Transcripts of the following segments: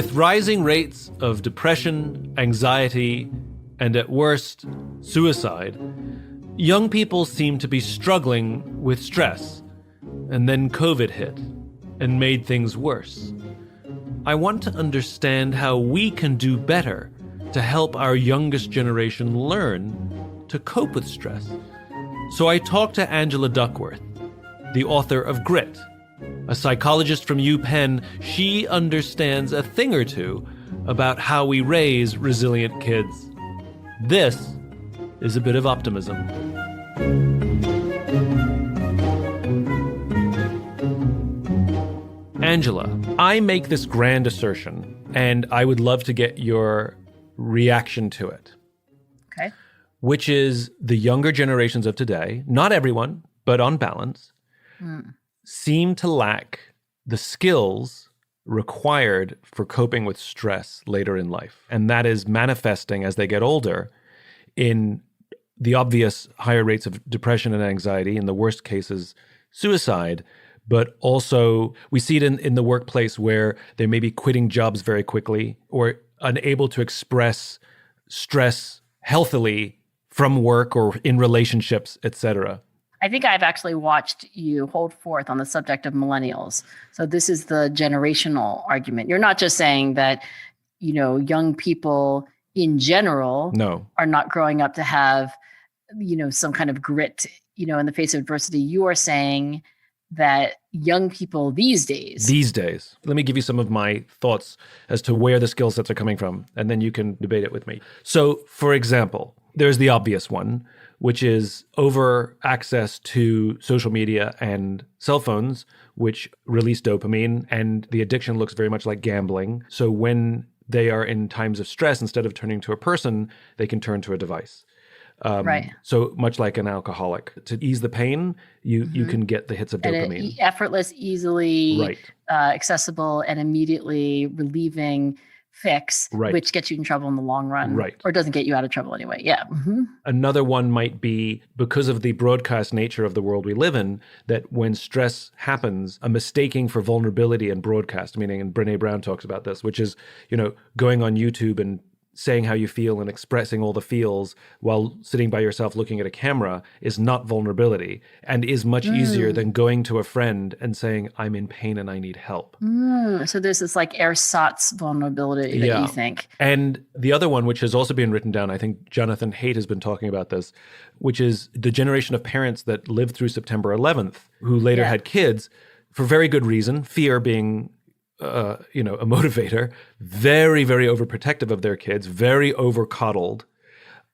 With rising rates of depression, anxiety, and at worst, suicide, young people seem to be struggling with stress. And then COVID hit and made things worse. I want to understand how we can do better to help our youngest generation learn to cope with stress. So I talked to Angela Duckworth, the author of Grit, a psychologist from UPenn. She understands a thing or two about how we raise resilient kids. This is a bit of optimism. Angela, I make this grand assertion, and I would love to get your reaction to it. Okay. Which is the younger generations of today, not everyone, but on balance, seem to lack the skills required for coping with stress later in life. And that is manifesting as they get older in the obvious higher rates of depression and anxiety, in the worst cases, suicide. But also we see it in the workplace where they may be quitting jobs very quickly or unable to express stress healthily from work or in relationships, etc. I think I've actually watched you hold forth on the subject of millennials. So this is the generational argument. You're not just saying that, young people in general are not growing up to have, some kind of grit, in the face of adversity. You are saying that young people these days, let me give you some of my thoughts as to where the skill sets are coming from, and then you can debate it with me. So, for example, there's the obvious one, which is over access to social media and cell phones, which release dopamine, and the addiction looks very much like gambling. So when they are in times of stress, instead of turning to a person, they can turn to a device. Right. So much like an alcoholic, to ease the pain, you can get the hits of dopamine. Effortless, easily accessible, and immediately relieving fix, which gets you in trouble in the long run, or doesn't get you out of trouble anyway. Yeah. Mm-hmm. Another one might be, because of the broadcast nature of the world we live in, that when stress happens, a mistaking for vulnerability and broadcast, meaning, and Brené Brown talks about this, which is, going on YouTube and saying how you feel and expressing all the feels while sitting by yourself looking at a camera is not vulnerability, and is much easier than going to a friend and saying, I'm in pain and I need help. So there's this like ersatz vulnerability that you think. And the other one, which has also been written down, I think Jonathan Haidt has been talking about this, which is the generation of parents that lived through September 11th, who later had kids for very good reason, fear being a motivator, very, very overprotective of their kids, very over-coddled.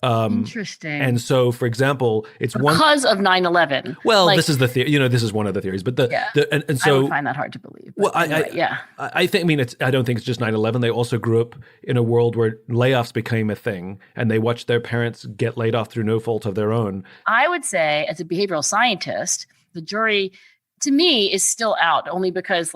Interesting. And so, for example, it's because of 9/11. Well, this is the this is one of the theories, but and so I would find that hard to believe. Well, I think I don't think it's just 9/11. They also grew up in a world where layoffs became a thing, and they watched their parents get laid off through no fault of their own. I would say, as a behavioral scientist, the jury, to me, is still out, only because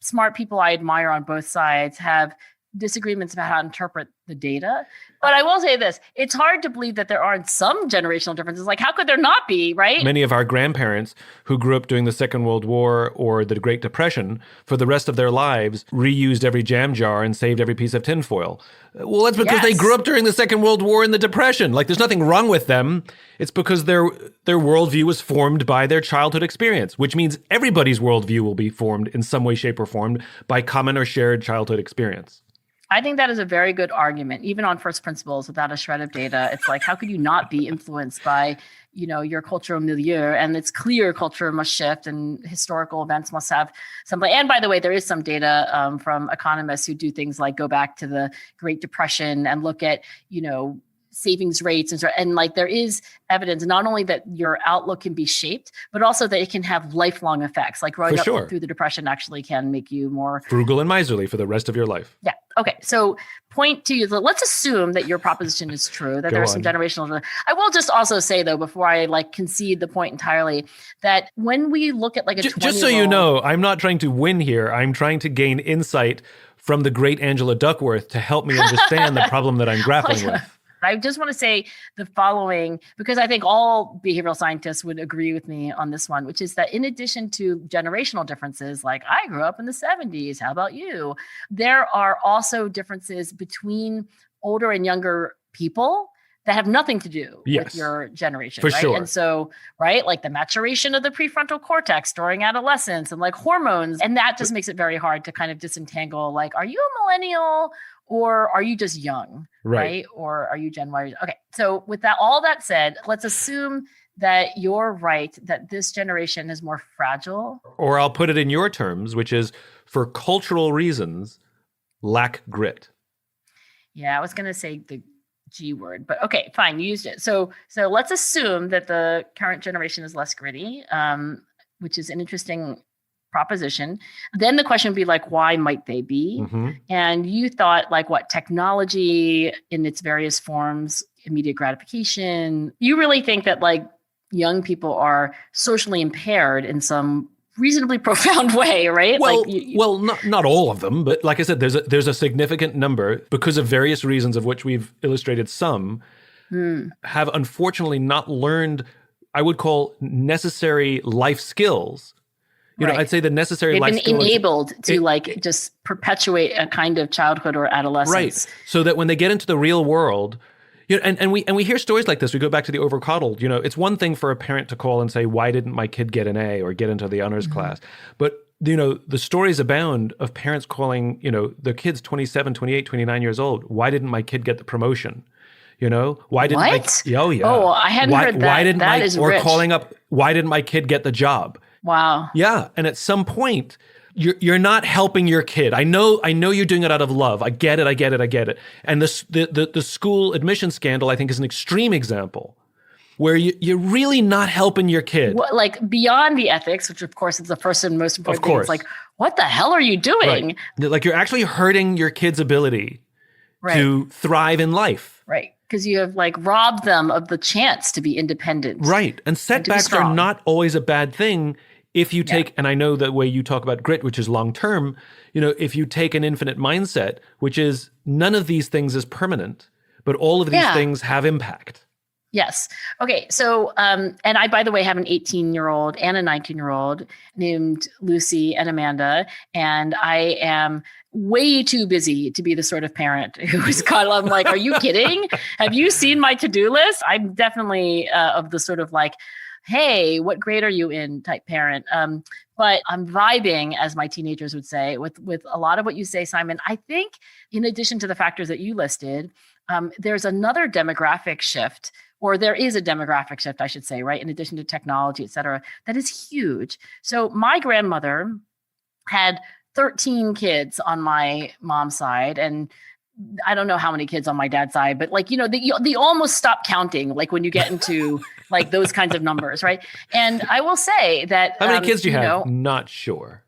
smart people I admire on both sides have disagreements about how to interpret the data. But I will say this, it's hard to believe that there aren't some generational differences. How could there not be, right? Many of our grandparents who grew up during the Second World War or the Great Depression, for the rest of their lives, reused every jam jar and saved every piece of tinfoil. Well, that's because they grew up during the Second World War and the Depression. There's nothing wrong with them. It's because their worldview was formed by their childhood experience, which means everybody's worldview will be formed in some way, shape, or form by common or shared childhood experience. I think that is a very good argument, even on first principles without a shred of data. It's how could you not be influenced by, your cultural milieu? And it's clear culture must shift and historical events must have something. And by the way, there is some data from economists who do things like go back to the Great Depression and look at, savings rates and there is evidence not only that your outlook can be shaped, but also that it can have lifelong effects. Growing up through the Depression actually can make you more frugal and miserly for the rest of your life. Yeah. Okay. So let's assume that your proposition is true, that there are some generational. I will just also say though, before I concede the point entirely, that when we look at a 20-year-old, just so you know, I'm not trying to win here. I'm trying to gain insight from the great Angela Duckworth to help me understand the problem that I'm grappling with. I just want to say the following, because I think all behavioral scientists would agree with me on this one, which is that in addition to generational differences, like I grew up in the 70s, how about you? There are also differences between older and younger people that have nothing to do with your generation, for right? Sure. And so, right, like the maturation of the prefrontal cortex during adolescence and like hormones, and that just makes it very hard to kind of disentangle, like, are you a millennial or are you just young, right? Or are you Gen Y? Okay, so with that, all that said, let's assume that you're right, that this generation is more fragile. Or I'll put it in your terms, which is for cultural reasons, lack grit. Yeah, I was going to say the G word, but okay, fine. You used it. So let's assume that the current generation is less gritty, which is an interesting proposition. Then the question would be like, why might they be? Mm-hmm. And you thought like what technology in its various forms, immediate gratification. You really think that like young people are socially impaired in some reasonably profound way, right? Well, like not all of them, but like I said, there's a significant number because of various reasons of which we've illustrated some have unfortunately not learned, I would call necessary life skills. You know, I'd say the necessary life skills. They've been enabled to just perpetuate a kind of childhood or adolescence. Right. So that when they get into the real world, you know, and we hear stories like this. We go back to the overcoddled. You know, it's one thing for a parent to call and say, "Why didn't my kid get an A or get into the honors class?" But you know, the stories abound of parents calling, you know, their kids 27, 28, 29 years old. Why didn't my kid get the promotion? You know, why didn't Oh yeah. Oh, I hadn't heard that. Why didn't that is or rich. calling up? Why didn't my kid get the job? Wow. Yeah, and at some point, you're not helping your kid. I know you're doing it out of love. I get it. And the school admission scandal, I think, is an extreme example where you're really not helping your kid. Well, like beyond the ethics, which of course is the first and most important thing. It's like, what the hell are you doing? Right. Like you're actually hurting your kid's ability to thrive in life. Right. Because you have like robbed them of the chance to be independent. Right. And setbacks are not always a bad thing. If you take, and I know the way you talk about grit, which is long-term, you know, if you take an infinite mindset, which is none of these things is permanent, but all of these things have impact. Yes. Okay. So, and I, by the way, have an 18-year-old and a 19-year-old named Lucy and Amanda, and I am way too busy to be the sort of parent who's caught. I'm like, are you kidding? Have you seen my to-do list? I'm definitely of the sort of like, hey, what grade are you in type parent. But I'm vibing, as my teenagers would say, with a lot of what you say, Simon. I think in addition to the factors that you listed, there's another demographic shift, or there is a demographic shift, I should say, right? In addition to technology, et cetera, that is huge. So my grandmother had 13 kids on my mom's side, and I don't know how many kids on my dad's side, but like, you know, they almost stop counting, like when you get into like those kinds of numbers, right? And I will say that— How many kids do you have? Not sure.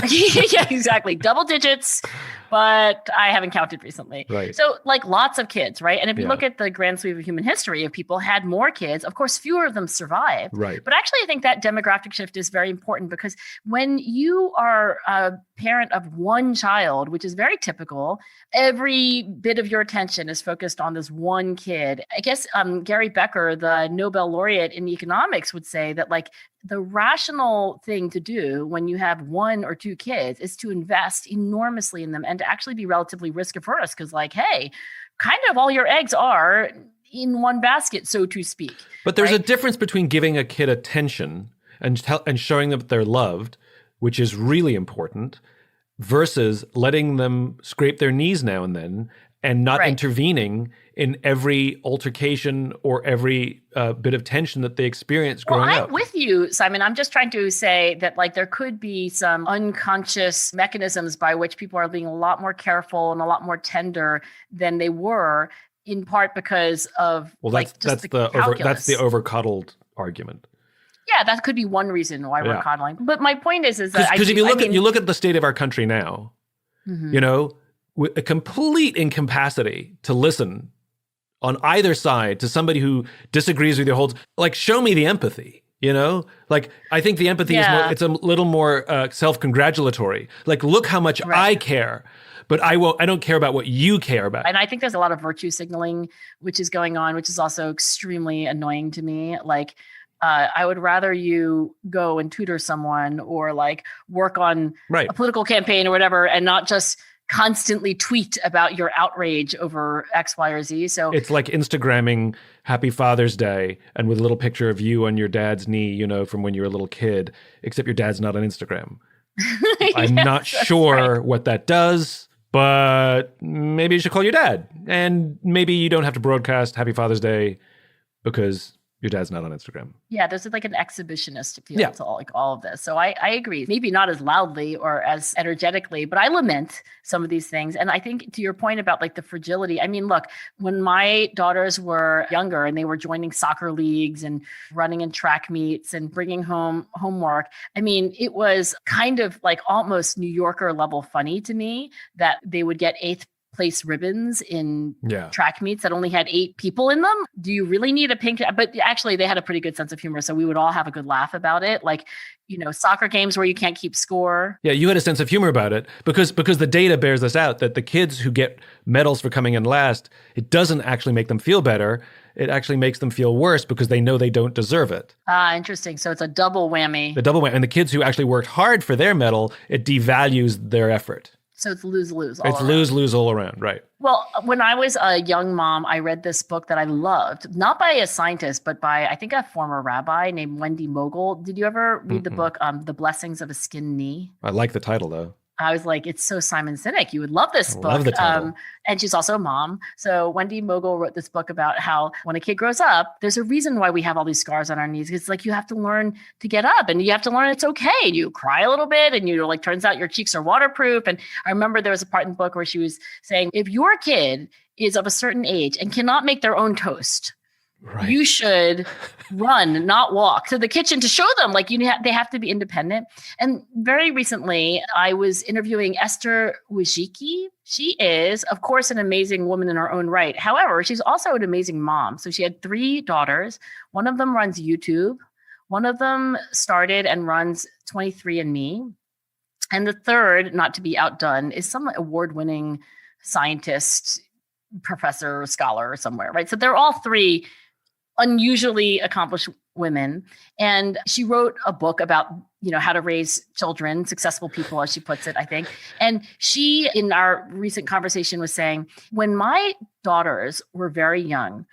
Yeah, exactly. Double digits, but I haven't counted recently. Right. So like lots of kids, right? And if you look at the grand sweep of human history, if people had more kids, of course, fewer of them survived. Right. But actually, I think that demographic shift is very important because when you are a parent of one child, which is very typical, every bit of your attention is focused on this one kid. I guess Gary Becker, the Nobel laureate in economics, would say that like the rational thing to do when you have one or two kids is to invest enormously in them and to actually be relatively risk averse because like, hey, kind of all your eggs are in one basket, so to speak. But there's a difference between giving a kid attention and showing them that they're loved, which is really important, versus letting them scrape their knees now and then and not intervening in every altercation or every bit of tension that they experience growing up. I'm with you, Simon. I'm just trying to say that like there could be some unconscious mechanisms by which people are being a lot more careful and a lot more tender than they were, in part because of that's the overcoddled argument. Yeah, that could be one reason why we're coddling. But my point is that because if you look at the state of our country now, you know, with a complete incapacity to listen on either side to somebody who disagrees with your holds, like show me the empathy. You know, like I think the empathy is more, it's a little more self-congratulatory. Like, look how much I care, but I don't care about what you care about. And I think there's a lot of virtue signaling, which is going on, which is also extremely annoying to me. Like, I would rather you go and tutor someone or like work on a political campaign or whatever, and not just constantly tweet about your outrage over X, Y, or Z. So it's like Instagramming Happy Father's Day and with a little picture of you on your dad's knee, you know, from when you were a little kid, except your dad's not on Instagram. I'm not sure what that does, but maybe you should call your dad. And maybe you don't have to broadcast Happy Father's Day because your dad's not on Instagram. Yeah, there's like an exhibitionist feel to all of this. So I agree. Maybe not as loudly or as energetically, but I lament some of these things. And I think to your point about like the fragility, I mean, look, when my daughters were younger and they were joining soccer leagues and running in track meets and bringing home homework, I mean, it was kind of like almost New Yorker level funny to me that they would get eighth place ribbons in track meets that only had 8 people in them. Do you really need a pink? But actually they had a pretty good sense of humor. So we would all have a good laugh about it. Like, you know, soccer games where you can't keep score. Yeah, you had a sense of humor about it because the data bears this out, that the kids who get medals for coming in last, it doesn't actually make them feel better. It actually makes them feel worse because they know they don't deserve it. Ah, interesting. So it's a double whammy. The double whammy. And the kids who actually worked hard for their medal, it devalues their effort. So it's lose-lose. It's lose-lose all around, right? Well, when I was a young mom, I read this book that I loved, not by a scientist, but by, I think, a former rabbi named Wendy Mogul. Did you ever read the book, The Blessings of a Skinned Knee? I like the title, though. I was like, it's so Simon Sinek. You would love this book. Love the title. And she's also a mom. So Wendy Mogul wrote this book about how when a kid grows up, there's a reason why we have all these scars on our knees. It's like you have to learn to get up and you have to learn it's okay. And you cry a little bit and you like, turns out your cheeks are waterproof. And I remember there was a part in the book where she was saying, if your kid is of a certain age and cannot make their own toast, you should run, not walk to the kitchen to show them like they have to be independent. And very recently, I was interviewing Esther Wojcicki. She is, of course, an amazing woman in her own right. However, she's also an amazing mom. So she had 3 daughters. One of them runs YouTube. One of them started and runs 23andMe. And the third, not to be outdone, is some award-winning scientist, professor, scholar somewhere, right? So they're all 3 unusually accomplished women. And she wrote a book about, you know, how to raise children, successful people, as she puts it, I think. And she, in our recent conversation, was saying, when my daughters were very young,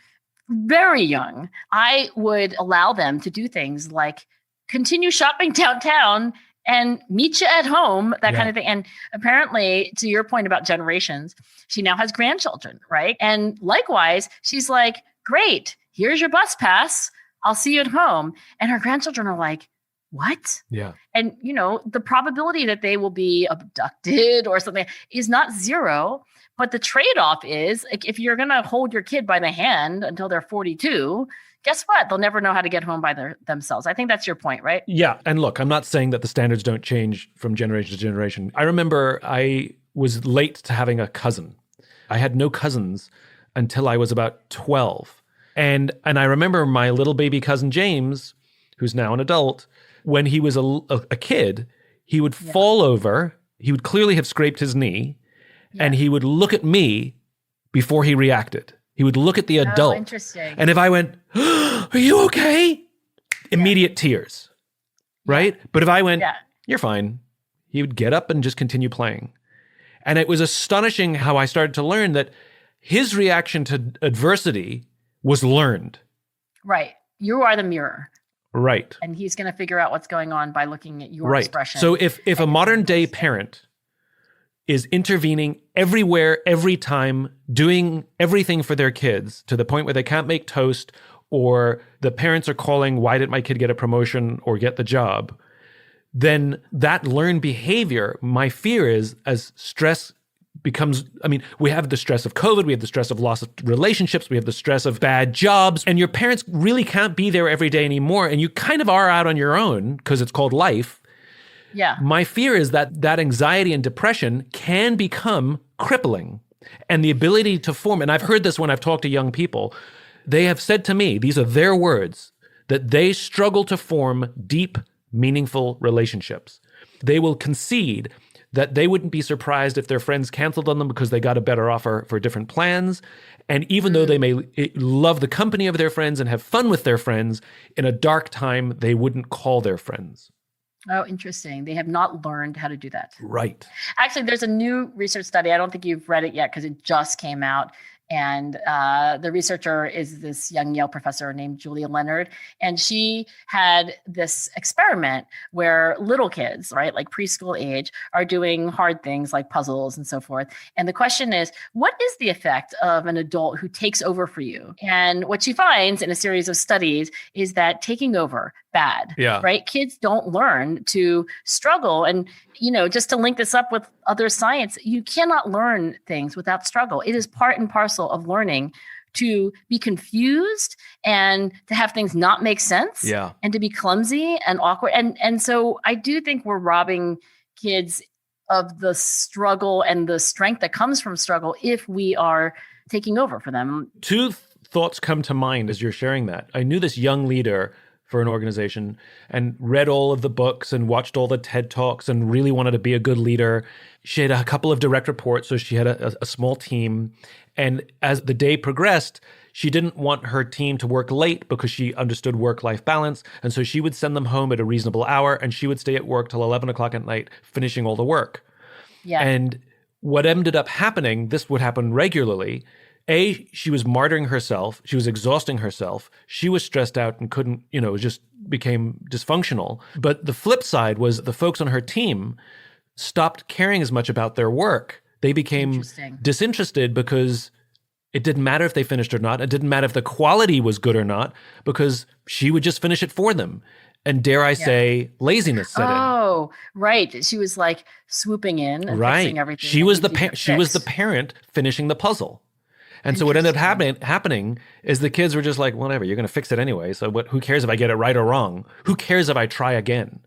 I would allow them to do things like continue shopping downtown and meet you at home, that kind of thing. And apparently, to your point about generations, she now has grandchildren, right? And likewise, she's like, great, here's your bus pass. I'll see you at home. And her grandchildren are like, what? Yeah. And, you know, the probability that they will be abducted or something is not 0. But the trade-off is, like, if you're going to hold your kid by the hand until they're 42, guess what? They'll never know how to get home by themselves. I think that's your point, right? Yeah. And look, I'm not saying that the standards don't change from generation to generation. I remember I was late to having a cousin. I had no cousins until I was about 12. And I remember my little baby cousin James, who's now an adult, when he was a kid, he would fall over. He would clearly have scraped his knee, and he would look at me before he reacted. He would look at the adult. Oh, interesting. And if I went, are you okay? Immediate tears, right? But if I went, you're fine, he would get up and just continue playing. And it was astonishing how I started to learn that his reaction to adversity was learned. Right. You are the mirror. Right. And he's going to figure out what's going on by looking at your expression. So if a modern day parent is intervening everywhere, every time, doing everything for their kids to the point where they can't make toast, or the parents are calling, why didn't my kid get a promotion or get the job? Then that learned behavior, my fear is, as stress becomes, I mean, we have the stress of COVID, we have the stress of loss of relationships, we have the stress of bad jobs, and your parents really can't be there every day anymore, and you kind of are out on your own because it's called life. Yeah. My fear is that anxiety and depression can become crippling, and the ability to form, and I've heard this when I've talked to young people, they have said to me, these are their words, that they struggle to form deep, meaningful relationships. They will concede that they wouldn't be surprised if their friends canceled on them because they got a better offer for different plans. And even though they may love the company of their friends and have fun with their friends, in a dark time, they wouldn't call their friends. Oh, interesting. They have not learned how to do that. Right. Actually, there's a new research study. I don't think you've read it yet because it just came out. And the researcher is this young Yale professor named Julia Leonard. And she had this experiment where little kids, right, like preschool age, are doing hard things like puzzles and so forth. And the question is, what is the effect of an adult who takes over for you? And what she finds in a series of studies is that taking over, bad, right? Kids don't learn to struggle. And, just to link this up with other science, you cannot learn things without struggle. It is part and parcel of learning to be confused and to have things not make sense and to be clumsy and awkward. And so I do think we're robbing kids of the struggle and the strength that comes from struggle if we are taking over for them. Two thoughts come to mind as you're sharing that. I knew this young leader for an organization and read all of the books and watched all the TED Talks and really wanted to be a good leader. She had a couple of direct reports, so she had a small team. And as the day progressed, she didn't want her team to work late because she understood work-life balance. And so she would send them home at a reasonable hour and she would stay at work till 11 o'clock at night, finishing all the work. Yeah. And what ended up happening, this would happen regularly. She was martyring herself. She was exhausting herself. She was stressed out and couldn't, just became dysfunctional. But the flip side was the folks on her team stopped caring as much about their work. They became disinterested because it didn't matter if they finished or not. It didn't matter if the quality was good or not because she would just finish it for them. And dare I say, laziness set in. Oh, right. She was like swooping in and fixing everything. She was the parent finishing the puzzle. And so what ended up happening is the kids were just like, whatever, you're going to fix it anyway. So who cares if I get it right or wrong? Who cares if I try again?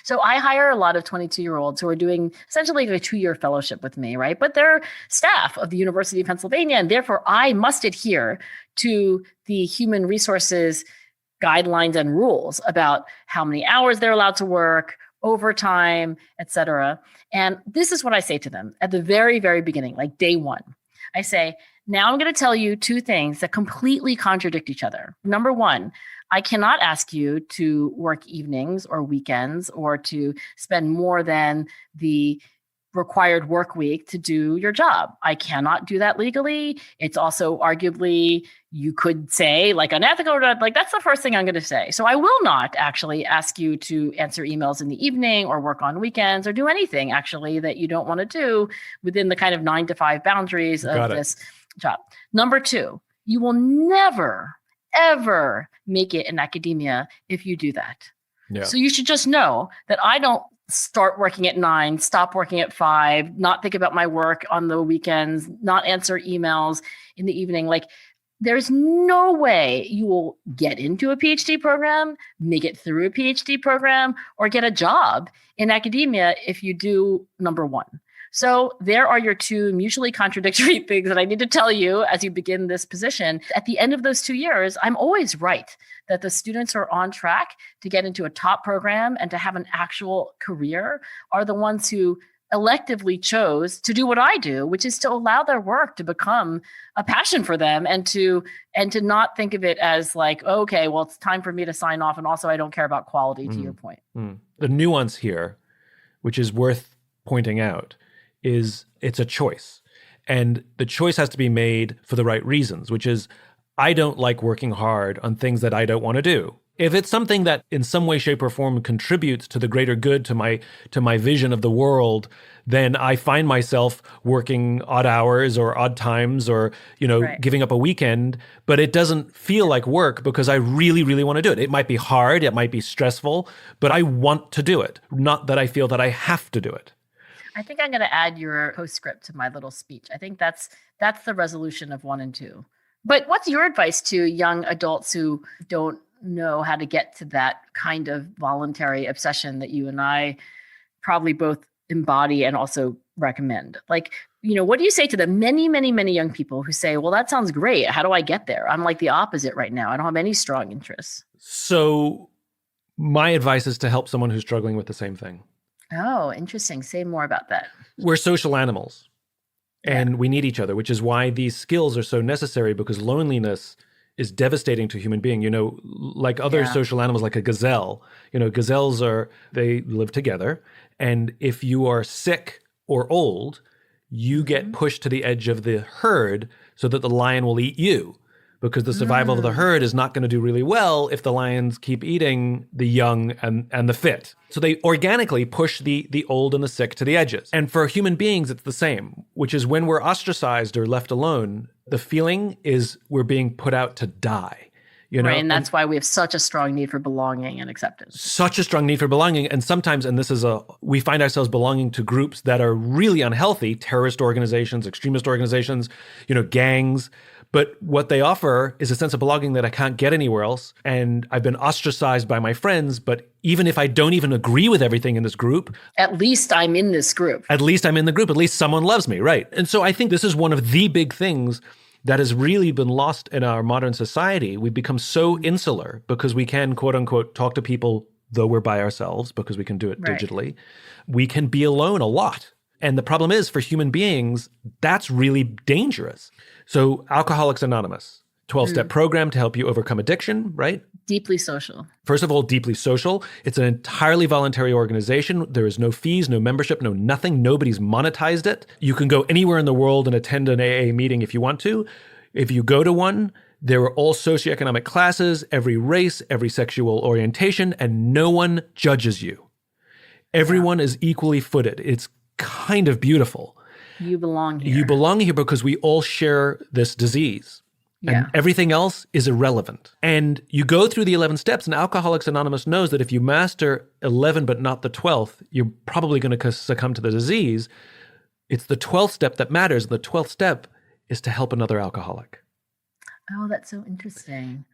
So I hire a lot of 22-year-olds who are doing essentially a 2-year fellowship with me, right? But they're staff of the University of Pennsylvania, and therefore I must adhere to the human resources guidelines and rules about how many hours they're allowed to work, overtime, et cetera. And this is what I say to them at the very, very beginning, like day one. I say, now I'm going to tell you two things that completely contradict each other. Number one, I cannot ask you to work evenings or weekends or to spend more than the required work week to do your job. I cannot do that legally. It's also arguably, you could say, like unethical, like that's the first thing I'm going to say. So I will not actually ask you to answer emails in the evening or work on weekends or do anything actually that you don't want to do within the kind of 9 to 5 boundaries of this job. Number two, you will never, ever make it in academia if you do that. Yeah. So you should just know that I don't start working at 9, stop working at 5, not think about my work on the weekends, not answer emails in the evening. Like, there's no way you will get into a PhD program, make it through a PhD program, or get a job in academia if you do number one. So there are your two mutually contradictory things that I need to tell you as you begin this position. At the end of those 2 years, I'm always right that the students who are on track to get into a top program and to have an actual career are the ones who electively chose to do what I do, which is to allow their work to become a passion for them and to not think of it as like, okay, well, it's time for me to sign off. And also I don't care about quality, to your point. The nuance here, which is worth pointing out, is it's a choice. And the choice has to be made for the right reasons, which is I don't like working hard on things that I don't want to do. If it's something that in some way, shape, or form contributes to the greater good, to my vision of the world, then I find myself working odd hours or odd times or, giving up a weekend, but it doesn't feel like work because I really, really want to do it. It might be hard, it might be stressful, but I want to do it, not that I feel that I have to do it. I think I'm going to add your postscript to my little speech. I think that's the resolution of 1 and 2. But what's your advice to young adults who don't know how to get to that kind of voluntary obsession that you and I probably both embody and also recommend? Like, what do you say to the many, many, many young people who say, well, that sounds great. How do I get there? I'm like the opposite right now. I don't have any strong interests. So my advice is to help someone who's struggling with the same thing. Oh, interesting. Say more about that. We're social animals and we need each other, which is why these skills are so necessary, because loneliness is devastating to a human being. Like other social animals, like a gazelle, gazelles they live together. And if you are sick or old, you get pushed to the edge of the herd so that the lion will eat you, because the survival of the herd is not going to do really well if the lions keep eating the young and the fit. So they organically push the old and the sick to the edges. And for human beings, it's the same, which is when we're ostracized or left alone, the feeling is we're being put out to die. Right, and that's why we have such a strong need for belonging and acceptance. Such a strong need for belonging. And sometimes, we find ourselves belonging to groups that are really unhealthy, terrorist organizations, extremist organizations, gangs. But what they offer is a sense of belonging that I can't get anywhere else. And I've been ostracized by my friends, but even if I don't even agree with everything in this group, at least I'm in this group. At least I'm in the group. At least someone loves me, right? And so I think this is one of the big things that has really been lost in our modern society. We've become so insular because we can, quote unquote, talk to people though we're by ourselves, because we can do it digitally. We can be alone a lot. And the problem is, for human beings, that's really dangerous. So Alcoholics Anonymous, 12-step program to help you overcome addiction, right? Deeply social. First of all, deeply social. It's an entirely voluntary organization. There is no fees, no membership, no nothing. Nobody's monetized it. You can go anywhere in the world and attend an AA meeting if you want to. If you go to one, there are all socioeconomic classes, every race, every sexual orientation, and no one judges you. Everyone is equally footed. It's kind of beautiful. You belong here. You belong here because we all share this disease. And everything else is irrelevant. And you go through the 11 steps, and Alcoholics Anonymous knows that if you master 11 but not the 12th, you're probably going to succumb to the disease. It's the 12th step that matters. The 12th step is to help another alcoholic. Oh, that's so interesting.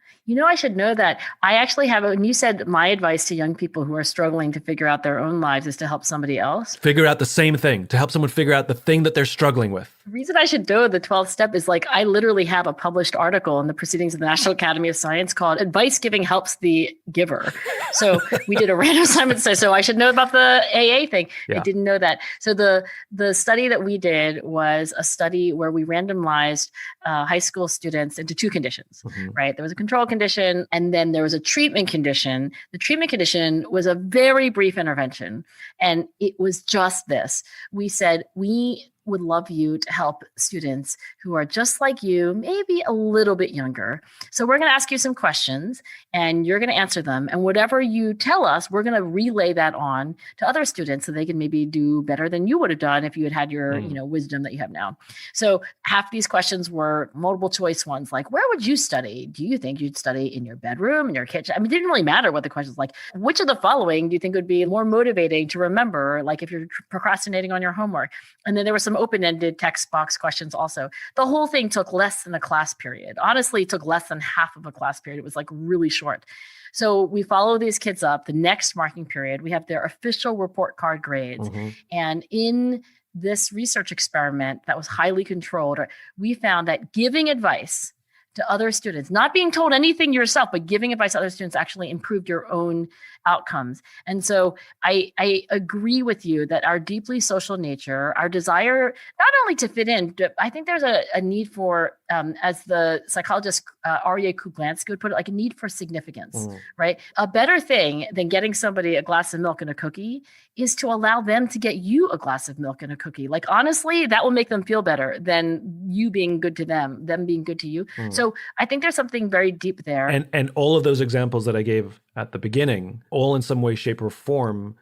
I should know that. I actually have, when you said my advice to young people who are struggling to figure out their own lives is to help somebody else. Figure out the same thing, to help someone figure out the thing that they're struggling with. The reason I should know the 12th step is I literally have a published article in the Proceedings of the National Academy of Science called Advice Giving Helps the Giver. So we did a random assignment. So I should know about the AA thing. I didn't know that. So the study that we did was a study where we randomized high school students into two conditions, right? There was a control condition, and then there was a treatment condition. The treatment condition was a very brief intervention, and it was just this. We said, we would love you to help students who are just like you, maybe a little bit younger. So we're going to ask you some questions and you're going to answer them. And whatever you tell us, we're going to relay that on to other students so they can maybe do better than you would have done if you had had your wisdom that you have now. So half these questions were multiple choice ones, like, where would you study? Do you think you'd study in your bedroom, in your kitchen? I mean, it didn't really matter what the questions like. Which of the following do you think would be more motivating to remember, like if you're procrastinating on your homework? And then there were some open-ended text box questions also. The whole thing took less than a class period. Honestly, it took less than half of a class period. It was really short. So we follow these kids up. The next marking period, we have their official report card grades. And in this research experiment that was highly controlled, we found that giving advice to other students, not being told anything yourself, but giving advice to other students actually improved your own outcomes. And so I agree with you that our deeply social nature, our desire not only to fit in, I think there's a need for, as the psychologist Aryeh Kublansky would put it, a need for significance, right? A better thing than getting somebody a glass of milk and a cookie is to allow them to get you a glass of milk and a cookie. Honestly, that will make them feel better than you being good to them being good to you. So I think there's something very deep there. And all of those examples that I gave at the beginning, all in some way, shape, or form,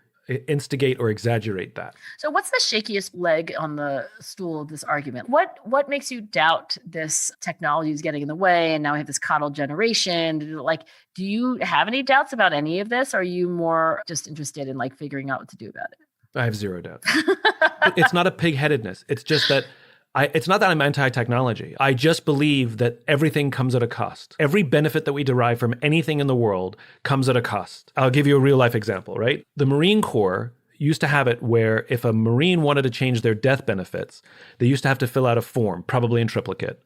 instigate or exaggerate that. So what's the shakiest leg on the stool of this argument? What makes you doubt this technology is getting in the way, and now we have this coddled generation? Do you have any doubts about any of this? Or are you more just interested in figuring out what to do about it? I have zero doubt. It's not a pig-headedness. It's just that it's not that I'm anti-technology. I just believe that everything comes at a cost. Every benefit that we derive from anything in the world comes at a cost. I'll give you a real-life example, right? The Marine Corps used to have it where if a Marine wanted to change their death benefits, they used to have to fill out a form, probably in triplicate,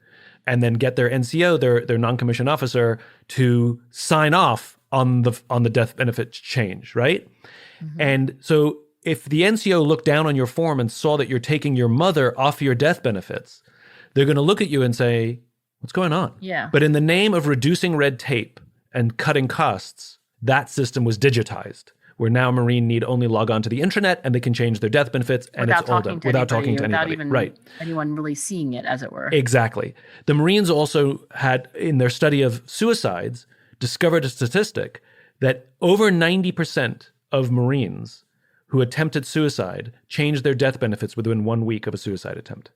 and then get their NCO, their non-commissioned officer, to sign off on the death benefit change, right? Mm-hmm. And so if the NCO looked down on your form and saw that you're taking your mother off your death benefits, they're going to look at you and say, what's going on? Yeah. But in the name of reducing red tape and cutting costs, that system was digitized, where now a Marine need only log on to the intranet and they can change their death benefits and it's all done without talking to anybody. Without even right. anyone really seeing it, as it were. Exactly. The Marines also had, in their study of suicides, discovered a statistic that over 90% of Marines who attempted suicide changed their death benefits within 1 week of a suicide attempt.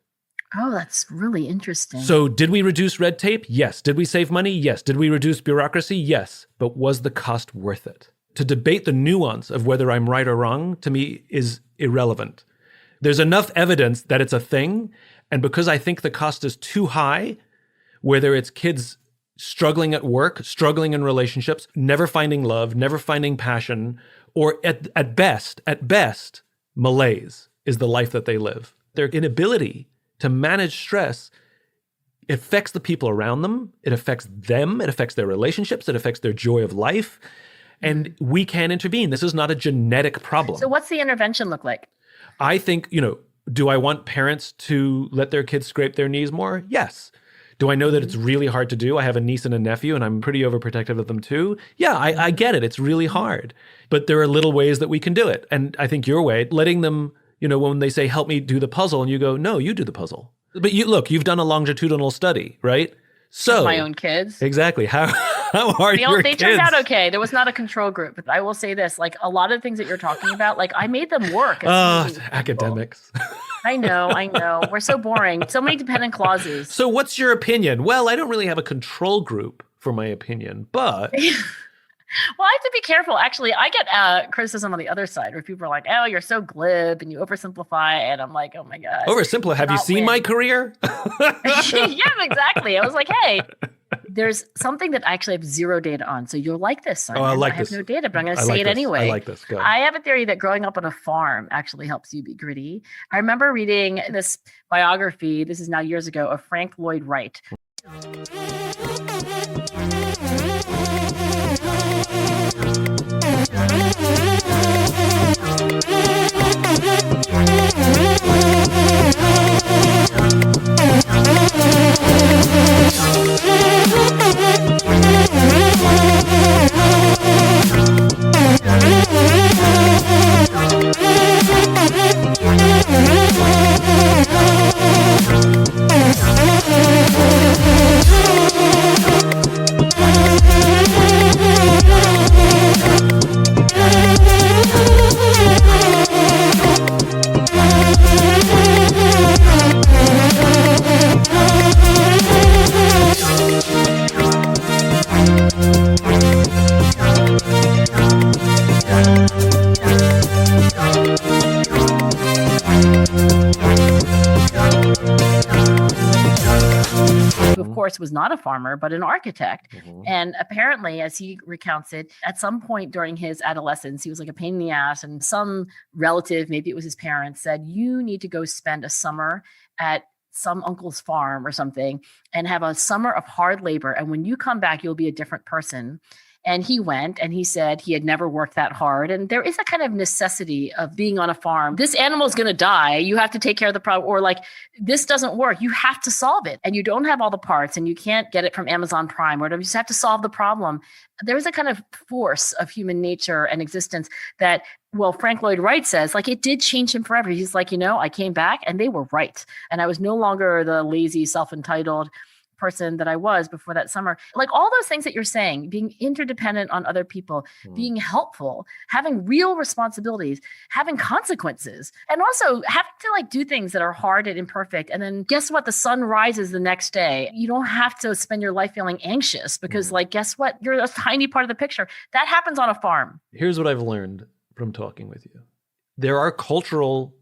Oh, that's really interesting. So did we reduce red tape? Yes. Did we save money? Yes. Did we reduce bureaucracy? Yes. But was the cost worth it? To debate the nuance of whether I'm right or wrong, to me, is irrelevant. There's enough evidence that it's a thing, and because I think the cost is too high, whether it's kids struggling at work, struggling in relationships, never finding love, never finding passion, or at best, malaise is the life that they live. Their inability to manage stress affects the people around them, it affects them, it affects their relationships, it affects their joy of life. And we can intervene. This is not a genetic problem. So what's the intervention look like? I think, do I want parents to let their kids scrape their knees more? Yes. Do I know that it's really hard to do? I have a niece and a nephew, and I'm pretty overprotective of them too. Yeah, I get it. It's really hard. But there are little ways that we can do it. And I think your way, letting them, when they say, help me do the puzzle, and you go, no, you do the puzzle. But you've done a longitudinal study, right? So my own kids. Exactly. How are your kids? They turned out okay. There was not a control group. But I will say this, like a lot of things that you're talking about, like I made them work. Academics. I know. We're so boring. So many dependent clauses. So what's your opinion? Well, I don't really have a control group for my opinion, but... Well, I have to be careful. Actually, I get criticism on the other side where people are like, oh, you're so glib and you oversimplify. And I'm like, oh my God. Oversimplify? Have you seen my career? Yeah, exactly. I was like, hey, there's something that I actually have zero data on. So you'll like this, Simon. Oh, I like this. I have no data, but I'm going to say it anyway. I like this. Go. I have a theory that growing up on a farm actually helps you be gritty. I remember reading this biography, this is now years ago, of Frank Lloyd Wright. Was not a farmer, but an architect. Mm-hmm. And apparently, as he recounts it, at some point during his adolescence, he was like a pain in the ass. And some relative, maybe it was his parents, said, you need to go spend a summer at some uncle's farm or something and have a summer of hard labor. And when you come back, you'll be a different person. And he went and he said he had never worked that hard. And there is a kind of necessity of being on a farm. This animal is going to die. You have to take care of the problem. Or like, this doesn't work. You have to solve it. And you don't have all the parts and you can't get it from Amazon Prime or whatever. You just have to solve the problem. There is a kind of force of human nature and existence that, well, Frank Lloyd Wright says, like, it did change him forever. He's like, I came back and they were right. And I was no longer the lazy, self-entitled person that I was before that summer. Like all those things that you're saying, being interdependent on other people, being helpful, having real responsibilities, having consequences, and also having to like do things that are hard and imperfect. And then guess what? The sun rises the next day. You don't have to spend your life feeling anxious because like, guess what? You're a tiny part of the picture. That happens on a farm. Here's what I've learned from talking with you. There are cultural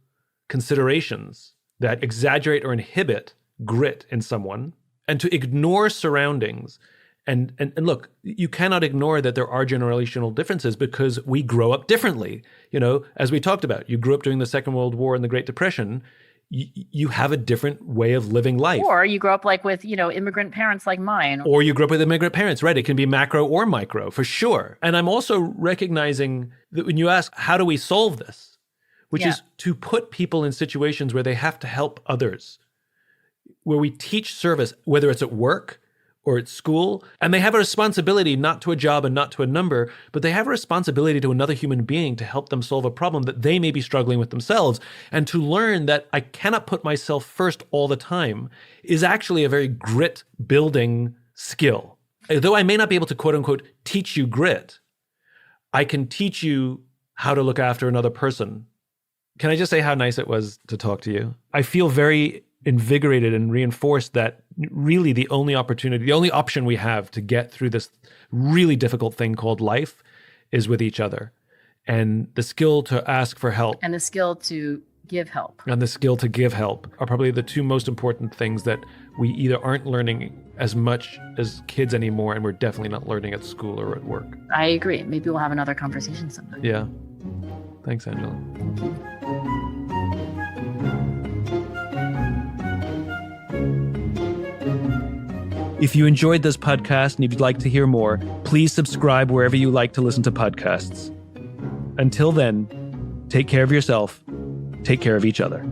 considerations that exaggerate or inhibit grit in someone. And to ignore surroundings And look, you cannot ignore that there are generational differences because we grow up differently. You know, as we talked about, you grew up during the Second World War and the Great Depression. You have a different way of living life. Or you grow up like with, immigrant parents like mine. Or you grew up with immigrant parents, right? It can be macro or micro, for sure. And I'm also recognizing that when you ask, how do we solve this? Which is to put people in situations where they have to help others, where we teach service, whether it's at work or at school, and they have a responsibility not to a job and not to a number, but they have a responsibility to another human being to help them solve a problem that they may be struggling with themselves. And to learn that I cannot put myself first all the time is actually a very grit building skill. Though I may not be able to quote unquote teach you grit, I can teach you how to look after another person. Can I just say how nice it was to talk to you? I feel very invigorated and reinforced that really the only option we have to get through this really difficult thing called life is with each other. And the skill to ask for help. And the skill to give help. And the skill to give help are probably the two most important things that we either aren't learning as much as kids anymore, and we're definitely not learning at school or at work. I agree. Maybe we'll have another conversation sometime. Yeah. Thanks, Angela. Thank you. If you enjoyed this podcast and you'd like to hear more, please subscribe wherever you like to listen to podcasts. Until then, take care of yourself, take care of each other.